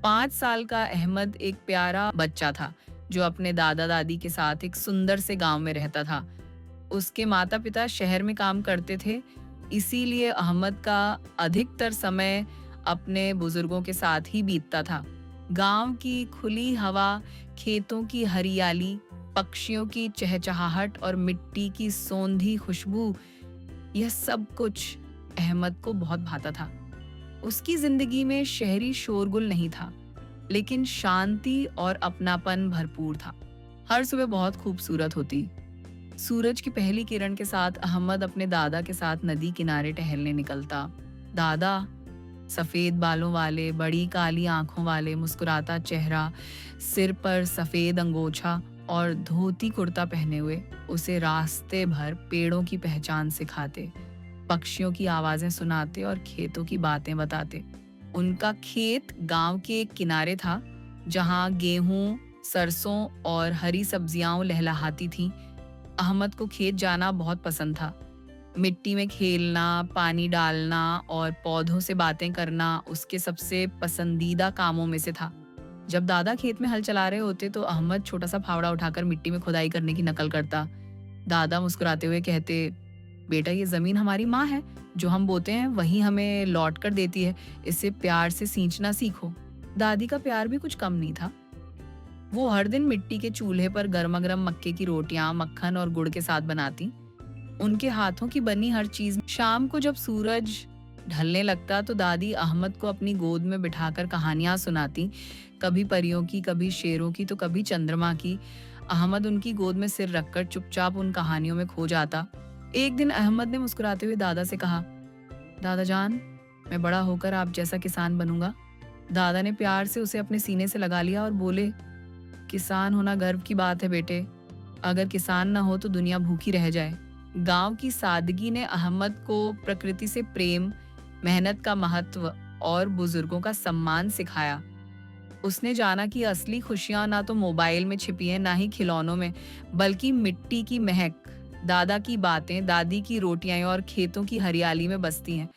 5 साल का अहमद एक प्यारा बच्चा था जो अपने दादा दादी के साथ एक सुंदर से गांव में रहता था। उसके माता पिता शहर में काम करते थे, इसीलिए अहमद का अधिकतर समय अपने बुजुर्गों के साथ ही बीतता था। गांव की खुली हवा, खेतों की हरियाली, पक्षियों की चहचहाहट और मिट्टी की सोंधी खुशबू, यह सब कुछ अहमद को बहुत भाता था। उसकी जिंदगी में शहरी शोरगुल नहीं था, लेकिन शांति और अपनापन भरपूर था। हर सुबह बहुत खूबसूरत होती। सूरज की पहली किरण के साथ अहमद अपने दादा के साथ नदी किनारे टहलने निकलता। दादा, सफेद बालों वाले, बड़ी काली आंखों वाले, मुस्कुराता चेहरा, सिर पर सफेद अंगोछा और धोती कुर्ता पहने हुए, उसे रास्ते भर पेड़ों की पहचान सिखाते, पक्षियों की आवाजें सुनाते और खेतों की बातें बताते। उनका खेत गांव के एक किनारे था, जहां गेहूं, सरसों और हरी सब्जियां लहलहाती थीं। अहमद को खेत जाना बहुत पसंद था। मिट्टी में खेलना, पानी डालना और पौधों से बातें करना उसके सबसे पसंदीदा कामों में से था। जब दादा खेत में हल चला रहे होते तो अहमद छोटा सा फावड़ा उठाकर मिट्टी में खुदाई करने की नकल करता। दादा मुस्कुराते हुए कहते, बेटा ये जमीन हमारी माँ है, जो हम बोते हैं वही हमें लौट कर देती है, इसे प्यार से सींचना सीखो। दादी का प्यार भी कुछ कम नहीं था। वो हर दिन मिट्टी के चूल्हे पर गर्मा-गर्म मक्के की रोटियां, मक्खन और गुड़ के साथ बनाती। उनके हाथों की बनी हर चीज। शाम को जब सूरज ढलने लगता तो दादी अहमद को अपनी गोद में बिठाकर कहानियां सुनाती, कभी परियों की, कभी शेरों की, तो कभी चंद्रमा की। अहमद उनकी गोद में सिर रखकर चुपचाप उन कहानियों में खो जाता। एक दिन अहमद ने मुस्कुराते हुए दादा से कहा, दादा जान, मैं बड़ा होकर आप जैसा किसान बनूंगा। दादा ने प्यार से उसे अपने सीने से लगा लिया और बोले, किसान होना गर्व की बात है बेटे। अगर किसान ना हो तो दुनिया भूखी रह जाए। गांव की सादगी ने अहमद को प्रकृति से प्रेम, मेहनत का महत्व और बुजुर्गों का सम्मान सिखाया। उसने जाना कि असली खुशियां ना तो मोबाइल में छिपी हैं, ना ही खिलौनों में, बल्कि मिट्टी की महक, दादा की बातें, दादी की रोटियां और खेतों की हरियाली में बसती हैं।